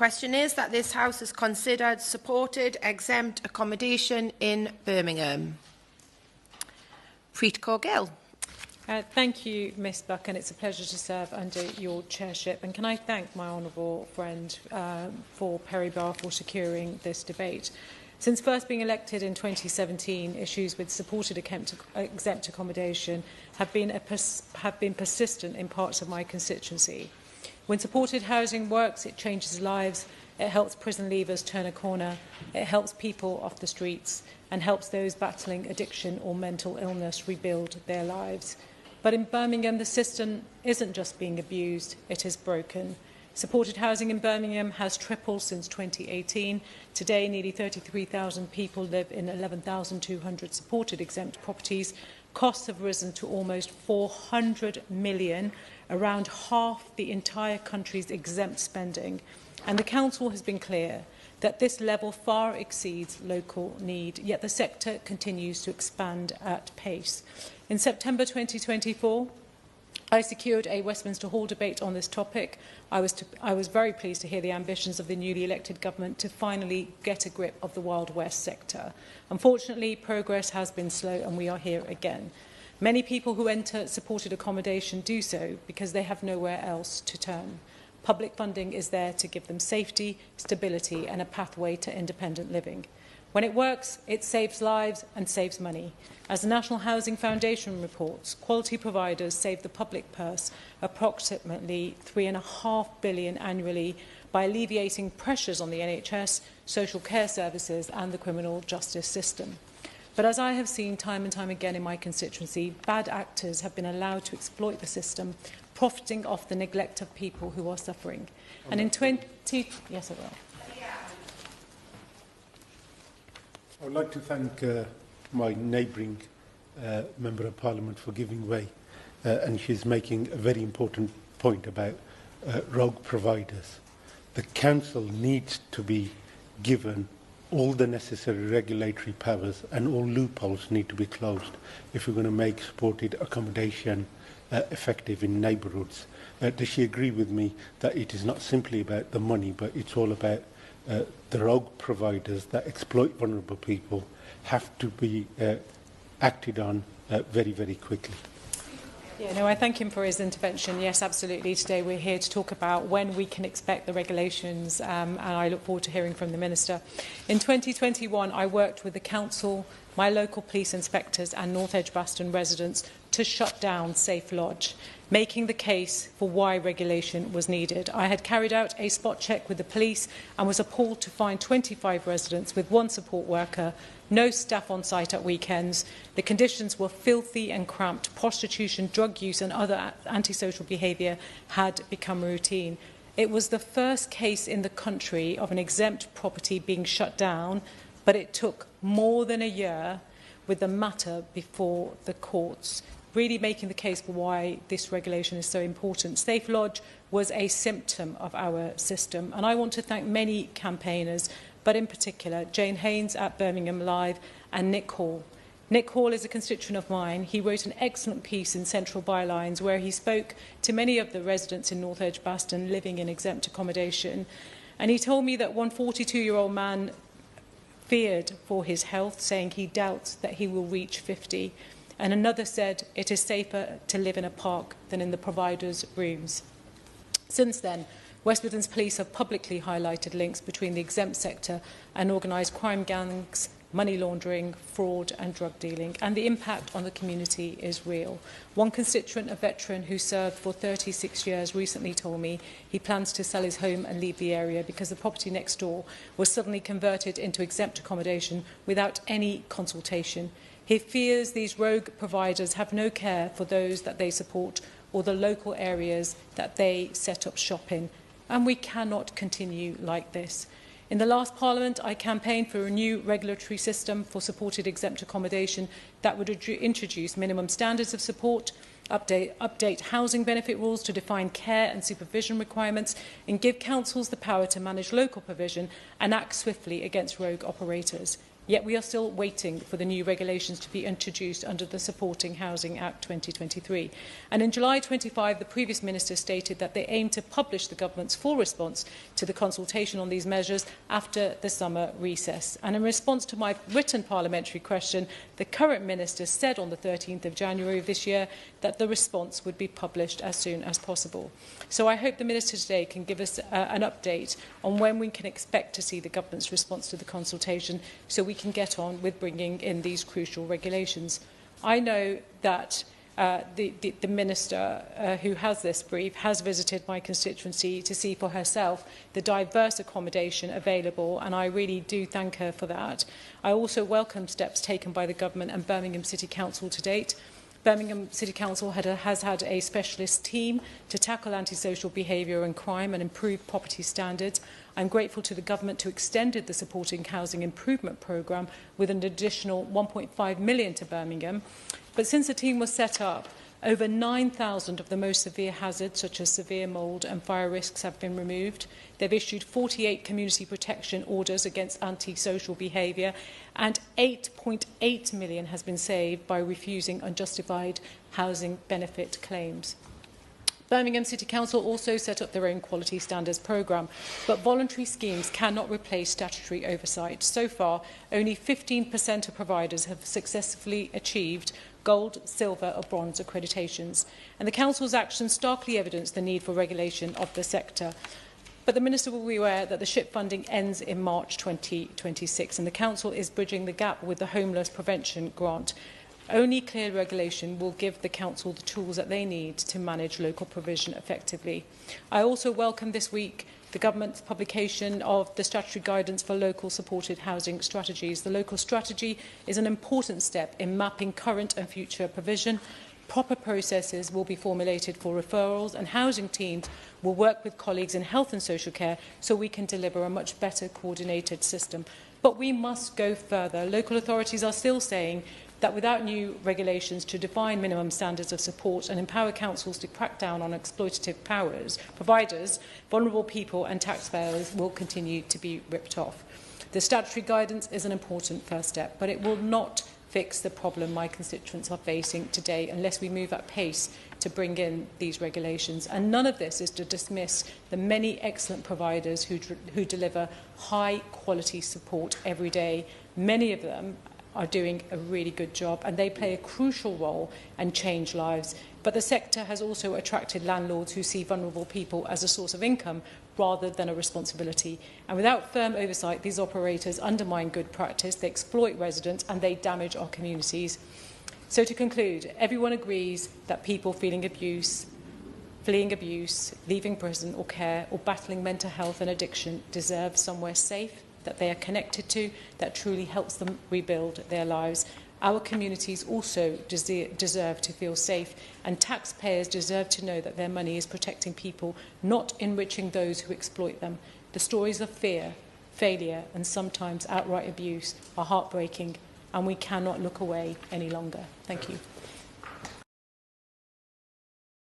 question is that this House has considered supported exempt accommodation in Birmingham. Preet Corgill. Thank you, Ms Buchan. It's a pleasure to serve under your chairship. And can I thank my honourable friend for Perry Barr for securing this debate. Since first being elected in 2017, issues with supported exempt accommodation have been persistent in parts of my constituency. When supported housing works, it changes lives, it helps prison leavers turn a corner, it helps people off the streets and helps those battling addiction or mental illness rebuild their lives. But in Birmingham, the system isn't just being abused, it is broken. Supported housing in Birmingham has tripled since 2018. Today, nearly 33,000 people live in 11,200 supported exempt properties. Costs have risen to almost 400 million, around half the entire country's exempt spending. And the Council has been clear that this level far exceeds local need, yet the sector continues to expand at pace. In September 2024, I secured a Westminster Hall debate on this topic. I was very pleased to hear the ambitions of the newly elected government to finally get a grip of the Wild West sector. Unfortunately, progress has been slow and we are here again. Many people who enter supported accommodation do so because they have nowhere else to turn. Public funding is there to give them safety, stability and a pathway to independent living. When it works, it saves lives and saves money. As the National Housing Foundation reports, quality providers save the public purse approximately £3.5 billion annually by alleviating pressures on the NHS, social care services and the criminal justice system. But as I have seen time and time again in my constituency, bad actors have been allowed to exploit the system, profiting off the neglect of people who are suffering. And in Yes, I will. I would like to thank my neighbouring Member of Parliament for giving way, and she's making a very important point about rogue providers. The Council needs to be given all the necessary regulatory powers and all loopholes need to be closed if we're going to make supported accommodation effective in neighbourhoods. Does she agree with me that it is not simply about the money, but it's all about the rogue providers that exploit vulnerable people have to be acted on very, very quickly? Yeah, no, I thank him for his intervention. Yes, absolutely. Today we're here to talk about when we can expect the regulations, and I look forward to hearing from the Minister. In 2021, I worked with the Council, my local police inspectors and North Edgbaston residents to shut down Safe Lodge, making the case for why regulation was needed. I had carried out a spot check with the police and was appalled to find 25 residents with one support worker, no staff on site at weekends. The conditions were filthy and cramped. Prostitution, drug use and other antisocial behaviour had become routine. It was the first case in the country of an exempt property being shut down, but it took more than a year with the matter before the courts, really making the case for why this regulation is so important. Safe Lodge was a symptom of our system, and I want to thank many campaigners, but in particular Jane Haynes at Birmingham Live and Nick Hall. Nick Hall is a constituent of mine. He wrote an excellent piece in Central Bylines where he spoke to many of the residents in North Edgbaston living in exempt accommodation, and he told me that one 42-year-old man feared for his health, saying he doubts that he will reach 50. And another said it is safer to live in a park than in the provider's rooms. Since then, West Midlands Police have publicly highlighted links between the exempt sector and organised crime gangs, money laundering, fraud and drug dealing, and the impact on the community is real. One constituent, a veteran who served for 36 years, recently told me he plans to sell his home and leave the area because the property next door was suddenly converted into exempt accommodation without any consultation. He fears these rogue providers have no care for those that they support or the local areas that they set up shop in. And we cannot continue like this. In the last Parliament, I campaigned for a new regulatory system for supported exempt accommodation that would introduce minimum standards of support, update housing benefit rules to define care and supervision requirements, and give councils the power to manage local provision and act swiftly against rogue operators. Yet we are still waiting for the new regulations to be introduced under the Supporting Housing Act 2023. And in July 25, the previous Minister stated that they aim to publish the government's full response to the consultation on these measures after the summer recess. And in response to my written parliamentary question, the current Minister said on the 13th of January of this year that the response would be published as soon as possible. So I hope the Minister today can give us an update on when we can expect to see the government's response to the consultation, so we can get on with bringing in these crucial regulations. I know that the Minister who has this brief has visited my constituency to see for herself the diverse accommodation available, and I really do thank her for that. I also welcome steps taken by the Government and Birmingham City Council to date. Birmingham City Council has had a specialist team to tackle antisocial behaviour and crime and improve property standards. I'm grateful to the Government to extended the Supporting Housing Improvement Programme with an additional £1.5 million to Birmingham. But since the team was set up, over 9,000 of the most severe hazards, such as severe mould and fire risks, have been removed. They've issued 48 community protection orders against antisocial behaviour, and £8.8 million has been saved by refusing unjustified housing benefit claims. Birmingham City Council also set up their own quality standards programme, but voluntary schemes cannot replace statutory oversight. So far, only 15% of providers have successfully achieved gold, silver or bronze accreditations, and the Council's actions starkly evidence the need for regulation of the sector. But the Minister will be aware that the SHIP funding ends in March 2026, and the Council is bridging the gap with the Homeless Prevention Grant. Only clear regulation will give the Council the tools that they need to manage local provision effectively. I also welcome this week the Government's publication of the statutory guidance for local supported housing strategies. The local strategy is an important step in mapping current and future provision. Proper processes will be formulated for referrals, and housing teams will work with colleagues in health and social care so we can deliver a much better coordinated system. But we must go further. Local authorities are still saying that without new regulations to define minimum standards of support and empower councils to crack down on exploitative providers, vulnerable people and taxpayers will continue to be ripped off. The statutory guidance is an important first step, but it will not fix the problem my constituents are facing today unless we move at pace to bring in these regulations. And none of this is to dismiss the many excellent providers who deliver high-quality support every day. Many of them are doing a really good job, and they play a crucial role and change lives. But the sector has also attracted landlords who see vulnerable people as a source of income rather than a responsibility. And without firm oversight, these operators undermine good practice, they exploit residents, and they damage our communities. So to conclude, everyone agrees that people fleeing abuse, leaving prison or care, or battling mental health and addiction deserve somewhere safe that they are connected to, that truly helps them rebuild their lives. Our communities also deserve to feel safe, and taxpayers deserve to know that their money is protecting people, not enriching those who exploit them. The stories of fear, failure and sometimes outright abuse are heartbreaking, and we cannot look away any longer. Thank you.